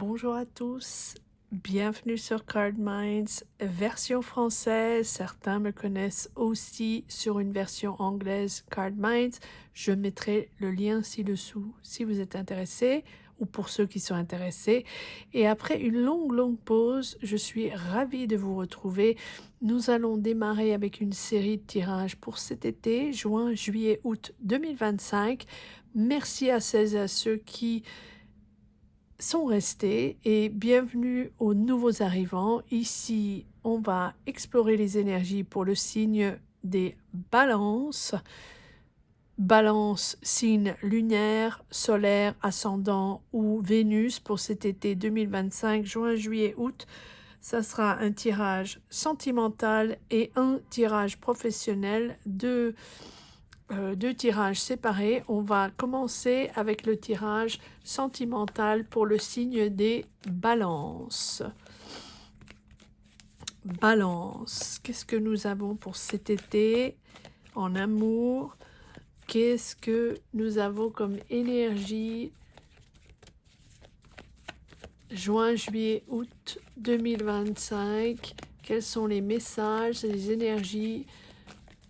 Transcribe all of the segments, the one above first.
Bonjour à tous, bienvenue sur Card Minds, version française. Certains me connaissent aussi sur une version anglaise Card Minds. Je mettrai le lien ci-dessous si vous êtes intéressés ou pour ceux qui sont intéressés. Et après une longue pause, je suis ravie de vous retrouver. Nous allons démarrer avec une série de tirages pour cet été, juin, juillet, août 2025. Merci à celles et à ceux qui sont restés et bienvenue aux nouveaux arrivants. Ici, on va explorer les énergies pour le signe des balances. Balance, signe lunaire, solaire, ascendant ou Vénus pour cet été 2025, juin, juillet, août. Ça sera un tirage sentimental et un tirage professionnel, deux tirages séparés. On va commencer avec le tirage sentimental pour le signe des balances. Balance, qu'est-ce que nous avons pour cet été en amour? Qu'est-ce que nous avons comme énergie juin, juillet, août 2025? Quels sont les messages et les énergies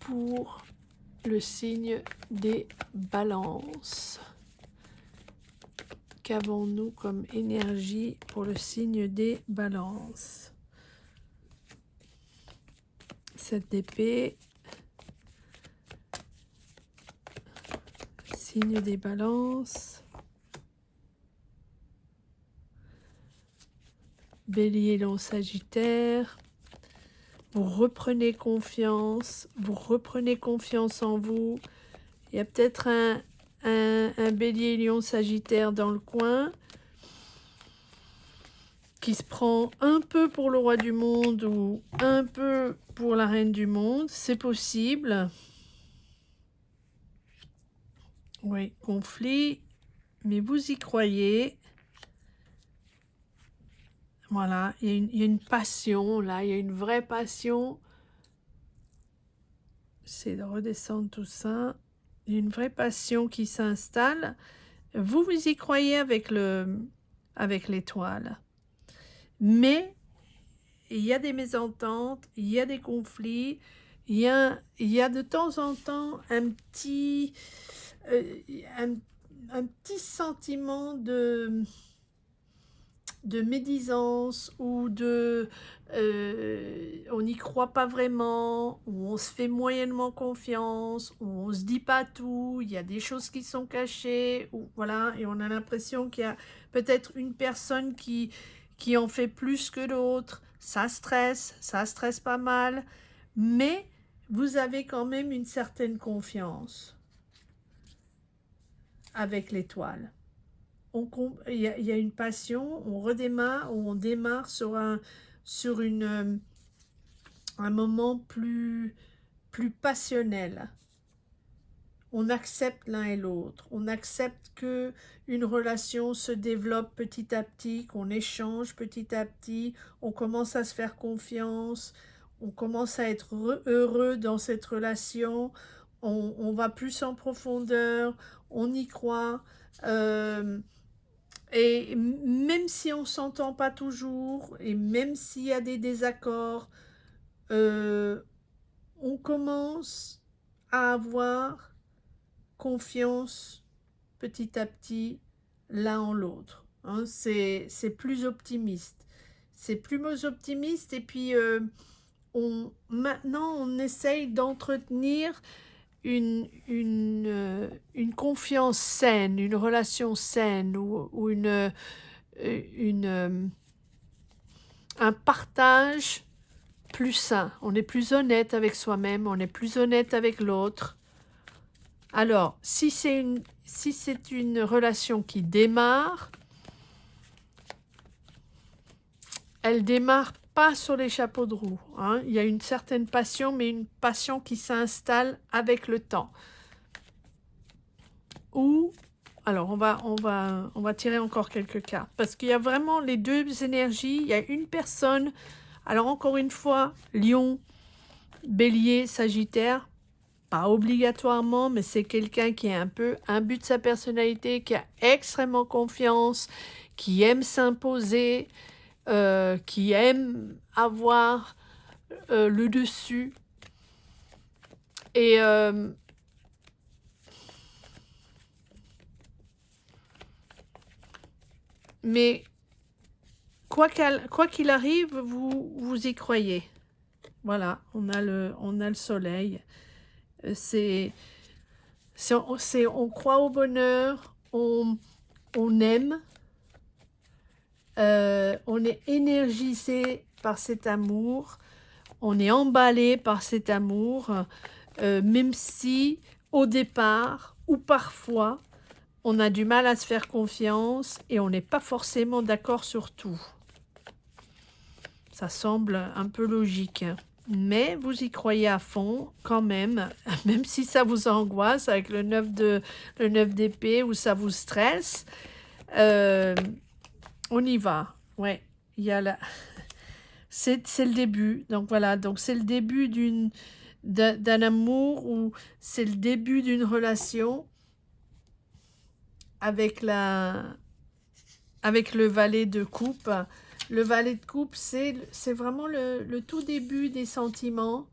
pour le signe des balances? Qu'avons-nous comme énergie pour le signe des balances? 7 d'épée, signe des balances, bélier, lion, sagittaire. Vous reprenez confiance en vous. Il y a peut-être un bélier, lion, sagittaire dans le coin qui se prend un peu pour le roi du monde ou un peu pour la reine du monde. C'est possible. Oui, conflit, mais vous y croyez. Voilà, il y a une passion là, il y a une vraie passion. C'est de redescendre tout ça. Il y a une vraie passion qui s'installe. Vous y croyez avec l'étoile. Mais il y a des mésententes, il y a des conflits, il y a de temps en temps un petit sentiment de médisance ou on n'y croit pas vraiment, ou on se fait moyennement confiance, ou on se dit pas tout, il y a des choses qui sont cachées, ou voilà, et on a l'impression qu'il y a peut-être une personne qui en fait plus que l'autre. Ça stresse pas mal, mais vous avez quand même une certaine confiance avec l'étoile. Il y a une passion, on démarre sur un moment plus passionnel. On accepte l'un et l'autre, on accepte que une relation se développe petit à petit, qu'on échange petit à petit, on commence à se faire confiance, on commence à être heureux dans cette relation, on va plus en profondeur, on y croit. Et même si on ne s'entend pas toujours, et même s'il y a des désaccords, on commence à avoir confiance petit à petit l'un en l'autre. Hein, c'est plus optimiste. C'est plus optimiste et puis maintenant on essaye d'entretenir une confiance saine, une relation saine ou un partage plus sain. On est plus honnête avec soi-même, on est plus honnête avec l'autre. Alors, si c'est une relation qui démarre, elle démarre pas sur les chapeaux de roue. Hein. Il y a une certaine passion, mais une passion qui s'installe avec le temps. Ou, alors on va tirer encore quelques cartes, parce qu'il y a vraiment les deux énergies. Il y a une personne, alors encore une fois, Lion, Bélier, Sagittaire, pas obligatoirement, mais c'est quelqu'un qui est un peu imbu de sa personnalité, qui a extrêmement confiance, qui aime s'imposer, qui aime avoir le dessus. Et mais quoi qu'il arrive, vous y croyez. Voilà, on a le soleil. On croit au bonheur, on aime, on est énergisé par cet amour, on est emballé par cet amour, même si au départ ou parfois on a du mal à se faire confiance et on n'est pas forcément d'accord sur tout. Ça semble un peu logique, hein. Mais vous y croyez à fond quand même, même si ça vous angoisse avec le 9 d'épée ou ça vous stresse. On y va. Ouais, il y a la... c'est le début. Donc voilà, donc c'est le début d'un amour ou c'est le début d'une relation avec le valet de coupe. Le valet de coupe, c'est vraiment le tout début des sentiments.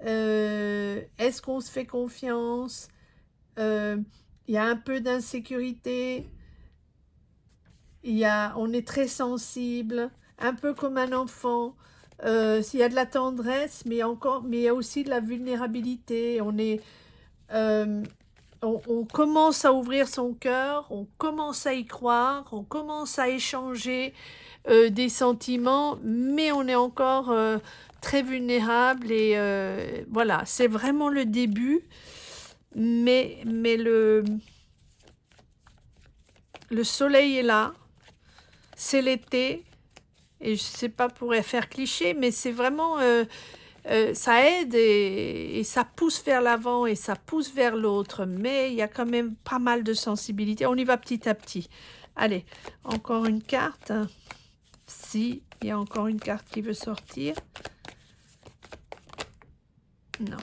Est-ce qu'on se fait confiance? Il y a un peu d'insécurité. On est très sensible, un peu comme un enfant. S'il y a de la tendresse, mais il y a aussi de la vulnérabilité. On commence à ouvrir son cœur, on commence à y croire, on commence à échanger des sentiments, mais on est encore très vulnérable et voilà, c'est vraiment le début, mais le soleil est là, c'est l'été, et je sais pas pour faire cliché, mais c'est vraiment, ça aide et ça pousse vers l'avant et ça pousse vers l'autre, mais il y a quand même pas mal de sensibilité. On y va petit à petit. Allez, encore une carte. Si, il y a encore une carte qui veut sortir. Non.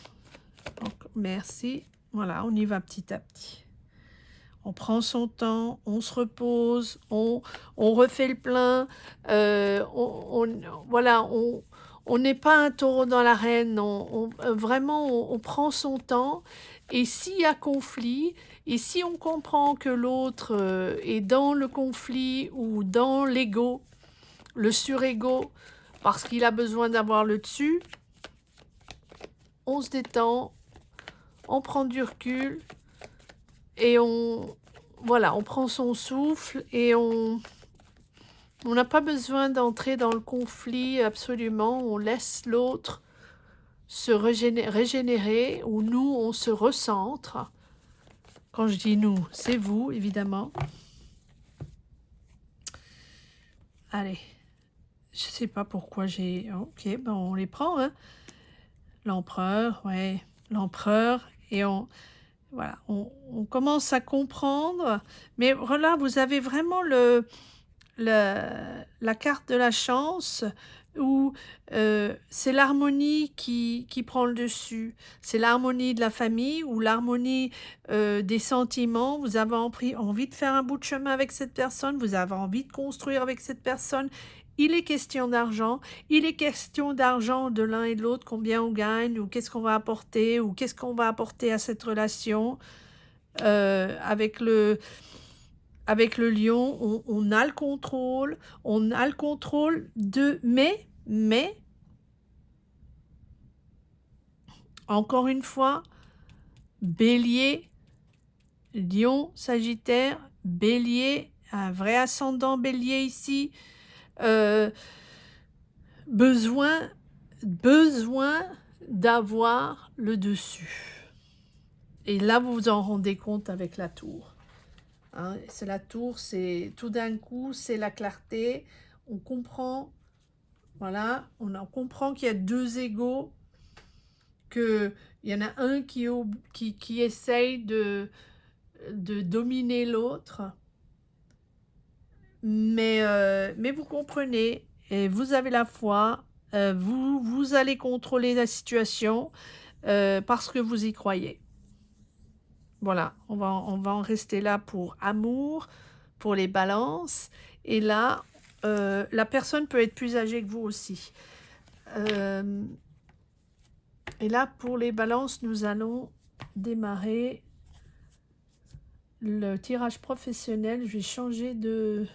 Donc, merci. Voilà, on y va petit à petit. On prend son temps, on se repose, on refait le plein. Voilà, on n'est pas un taureau dans l'arène. Vraiment, on prend son temps. Et s'il y a conflit, et si on comprend que l'autre est dans le conflit ou dans l'ego, le surego, parce qu'il a besoin d'avoir le dessus, on se détend, on prend du recul et voilà, on prend son souffle et on n'a pas besoin d'entrer dans le conflit absolument, on laisse l'autre se régénérer ou nous, on se recentre. Quand je dis nous, c'est vous, évidemment. Allez, je sais pas pourquoi j'ai... Ok, ben on les prend, hein. L'empereur, ouais, l'empereur, et voilà, on commence à comprendre, mais voilà, vous avez vraiment la carte de la chance où c'est l'harmonie qui prend le dessus, c'est l'harmonie de la famille ou l'harmonie des sentiments, vous avez envie de faire un bout de chemin avec cette personne, vous avez envie de construire avec cette personne. Il est question d'argent, il est question d'argent de l'un et de l'autre, combien on gagne, ou qu'est-ce qu'on va apporter, ou qu'est-ce qu'on va apporter à cette relation. Avec le lion, on a le contrôle de... Mais, encore une fois, bélier, lion, sagittaire, bélier, un vrai ascendant bélier ici, besoin d'avoir le dessus. Et là, vous vous en rendez compte avec la tour. Hein, c'est la tour, c'est tout d'un coup, c'est la clarté. On comprend, voilà, on en comprend qu'il y a deux égos, qu'il y en a un qui essaye de dominer l'autre. Mais vous comprenez, et vous avez la foi, vous allez contrôler la situation. parce que vous y croyez. Voilà, on va en rester là pour amour, pour les balances. Et là, la personne peut être plus âgée que vous aussi. Et là, pour les balances, nous allons démarrer le tirage professionnel. Je vais changer de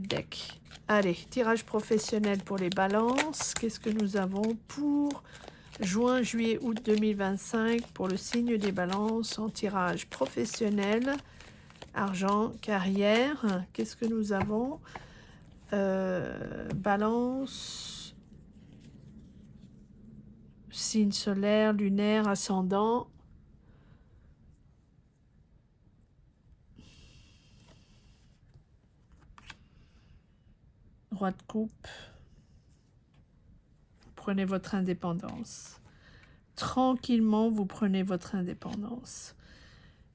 deck. Allez, tirage professionnel pour les balances. Qu'est-ce que nous avons pour juin, juillet, août 2025 pour le signe des balances en tirage professionnel, argent, carrière. Qu'est-ce que nous avons? Balance, signe solaire, lunaire, ascendant. Roi de coupe. Prenez votre indépendance. Tranquillement, vous prenez votre indépendance.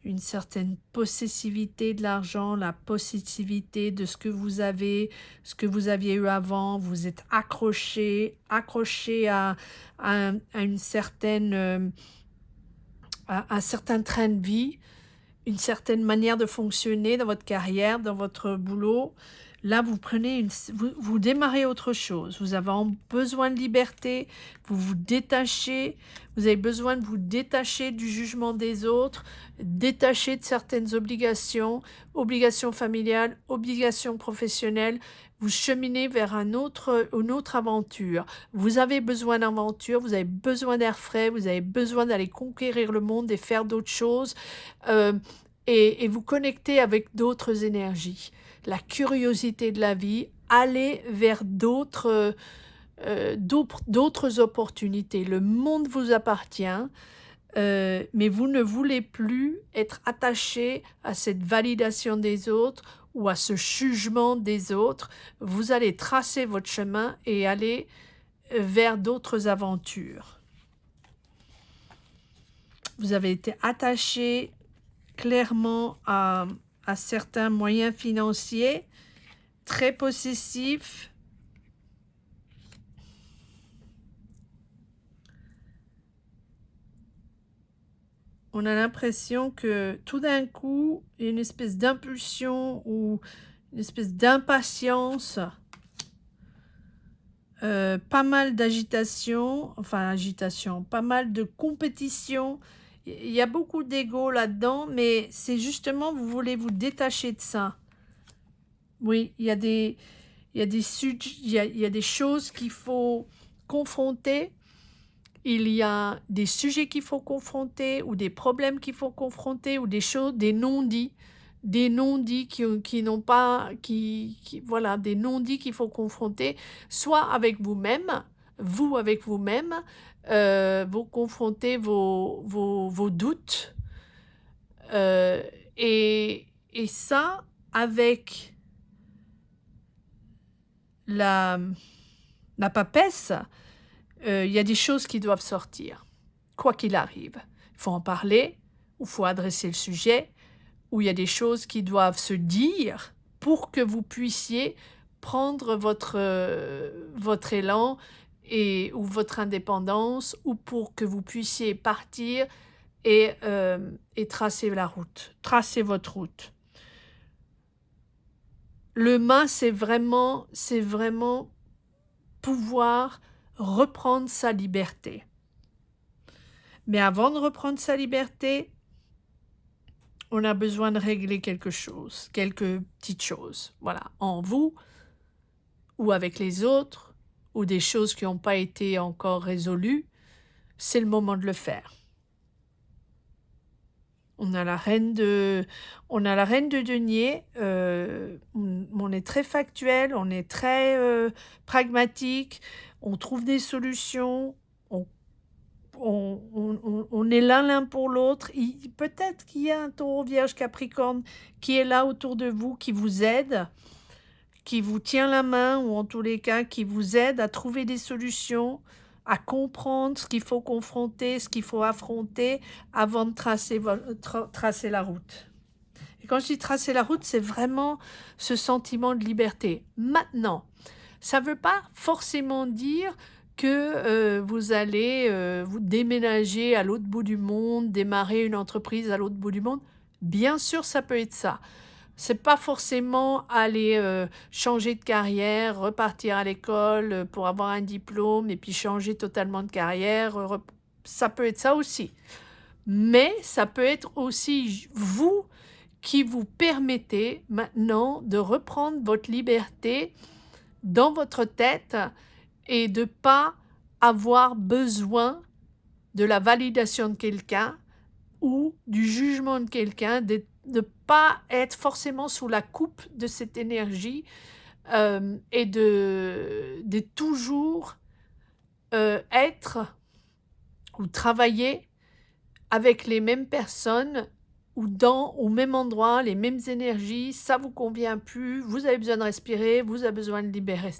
Une certaine possessivité de l'argent, la possessivité de ce que vous avez, ce que vous aviez eu avant. Vous êtes accroché à une certaine, à un certain train de vie, une certaine manière de fonctionner dans votre carrière, dans votre boulot. Là, vous prenez vous démarrez autre chose. Vous avez besoin de liberté, vous vous détachez, vous avez besoin de vous détacher du jugement des autres, détacher de certaines obligations, obligations familiales, obligations professionnelles. Vous cheminez vers une autre aventure. Vous avez besoin d'aventure, vous avez besoin d'air frais, vous avez besoin d'aller conquérir le monde et faire d'autres choses et vous connecter avec d'autres énergies. La curiosité de la vie, aller vers d'autres opportunités. Le monde vous appartient, mais vous ne voulez plus être attaché à cette validation des autres ou à ce jugement des autres. Vous allez tracer votre chemin et aller vers d'autres aventures. Vous avez été attaché clairement à certains moyens financiers, très possessifs. On a l'impression que tout d'un coup, il y a une espèce d'impulsion ou une espèce d'impatience, pas mal d'agitation, pas mal de compétition. Il y a beaucoup d'ego là-dedans, mais c'est justement, vous voulez vous détacher de ça. Oui, il y a des choses qu'il faut confronter. Il y a des sujets qu'il faut confronter ou des problèmes qu'il faut confronter ou des choses, des non-dits qui n'ont pas, voilà, des non-dits qu'il faut confronter, soit avec vous-même, vous avec vous-même, vous confrontez vos doutes et ça avec la papesse. Il y a des choses qui doivent sortir, quoi qu'il arrive. Il faut en parler, ou il faut adresser le sujet, ou il y a des choses qui doivent se dire pour que vous puissiez prendre votre élan ou votre indépendance, ou pour que vous puissiez partir et tracer la route, tracer votre route. Le main, c'est vraiment pouvoir reprendre sa liberté. Mais avant de reprendre sa liberté, on a besoin de régler quelque chose, quelques petites choses, voilà, en vous ou avec les autres, ou des choses qui n'ont pas été encore résolues. C'est le moment de le faire. On a la reine de denier, on est très factuel, on est très pragmatique, on trouve des solutions, on est l'un pour l'autre. Peut-être qu'il y a un taureau vierge capricorne qui est là autour de vous, qui vous aide, qui vous tient la main, ou en tous les cas qui vous aide à trouver des solutions, à comprendre ce qu'il faut confronter, ce qu'il faut affronter avant de tracer la route. Et quand je dis tracer la route, c'est vraiment ce sentiment de liberté. Maintenant, ça ne veut pas forcément dire que vous allez vous déménager à l'autre bout du monde, démarrer une entreprise à l'autre bout du monde. Bien sûr, ça peut être ça. C'est pas forcément aller changer de carrière, repartir à l'école pour avoir un diplôme et puis changer totalement de carrière. Ça peut être ça aussi. Mais ça peut être aussi vous qui vous permettez maintenant de reprendre votre liberté dans votre tête et de pas avoir besoin de la validation de quelqu'un ou du jugement de quelqu'un, de ne pas être forcément sous la coupe de cette énergie et de toujours être ou travailler avec les mêmes personnes ou au même endroit, les mêmes énergies, ça vous convient plus, vous avez besoin de respirer, vous avez besoin de libérer,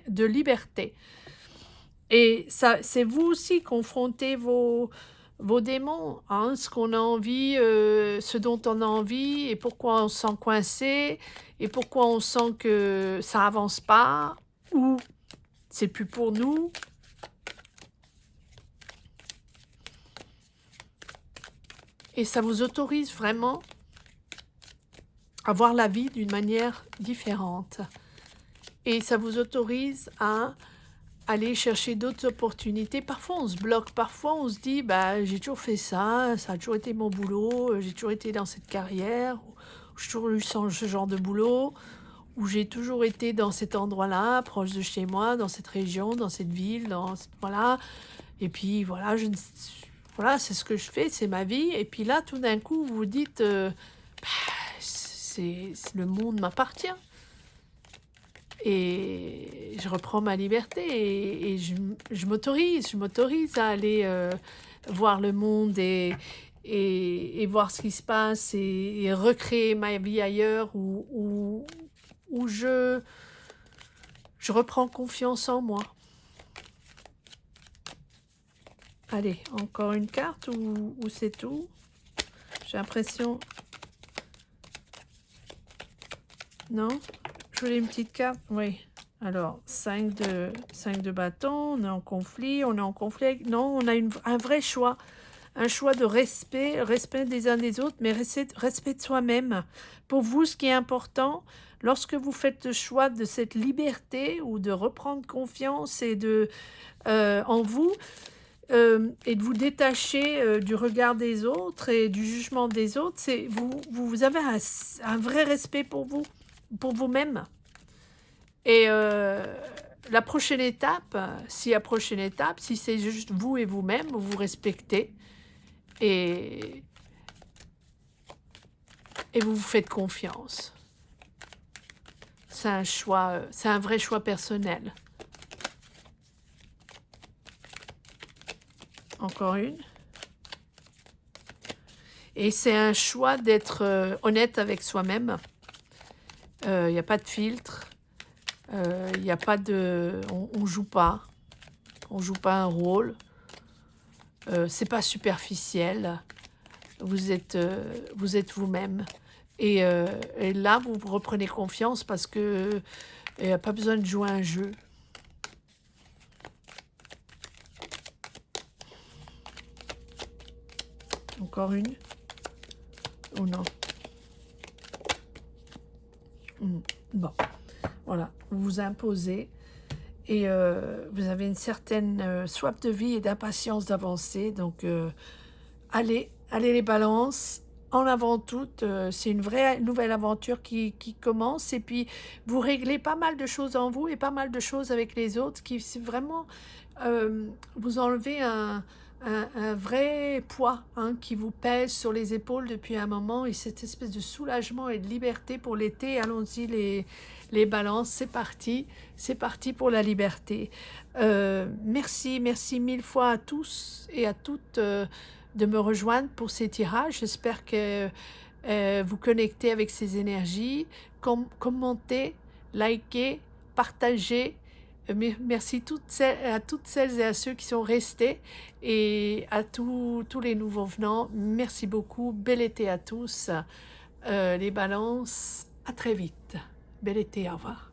de liberté. Et ça, c'est vous aussi confronter vos démons, hein, ce qu'on a envie, ce dont on a envie et pourquoi on se sent coincé et pourquoi on sent que ça avance pas ou c'est plus pour nous. Et ça vous autorise vraiment à voir la vie d'une manière différente. Et ça vous autorise à aller chercher d'autres opportunités. Parfois, on se bloque. Parfois, on se dit, bah, j'ai toujours fait ça, ça a toujours été mon boulot, j'ai toujours été dans cette carrière, ou j'ai toujours eu ce genre de boulot, ou j'ai toujours été dans cet endroit-là, proche de chez moi, dans cette région, dans cette ville, voilà. Et puis, voilà, voilà, c'est ce que je fais, c'est ma vie. Et puis là, tout d'un coup, vous vous dites, bah, le monde m'appartient. Et je reprends ma liberté et je m'autorise à aller voir le monde et voir ce qui se passe et recréer ma vie ailleurs où je reprends confiance en moi. Allez, encore une carte ou c'est tout? J'ai l'impression... Non? Je voulais une petite carte, oui. Alors, 5 de bâton, on est en conflit, non, on a un vrai choix. Un choix de respect des uns des autres, mais respect de soi-même. Pour vous, ce qui est important, lorsque vous faites le choix de cette liberté ou de reprendre confiance et en vous, et de vous détacher du regard des autres et du jugement des autres, vous avez un vrai respect pour vous-même. Et la prochaine étape, si c'est juste vous et vous-même, vous vous respectez et vous vous faites confiance. C'est un choix, c'est un vrai choix personnel. Encore une. Et c'est un choix d'être honnête avec soi-même. Il n'y a pas de filtre. Il n'y a pas de... On joue pas. On joue pas un rôle. C'est pas superficiel. Vous êtes vous-même. Et là, vous reprenez confiance parce que il n'y a pas besoin de jouer un jeu. Encore une? Ou non? Bon, voilà, vous vous imposez et vous avez une certaine soif de vie et d'impatience d'avancer. Donc, allez les balances, en avant toutes, c'est une vraie nouvelle aventure qui commence. Et puis, vous réglez pas mal de choses en vous et pas mal de choses avec les autres qui, c'est vraiment, vous enlevez un vrai poids qui vous pèse sur les épaules depuis un moment et cette espèce de soulagement et de liberté pour l'été. Allons-y les balances, c'est parti pour la liberté. Merci mille fois à tous et à toutes de me rejoindre pour ces tirages. J'espère que vous connectez avec ces énergies. Commentez, likez, partagez. Merci à toutes celles et à ceux qui sont restés et à tous les nouveaux venants. Merci beaucoup. Bel été à tous. Les balances, à très vite. Bel été, au revoir.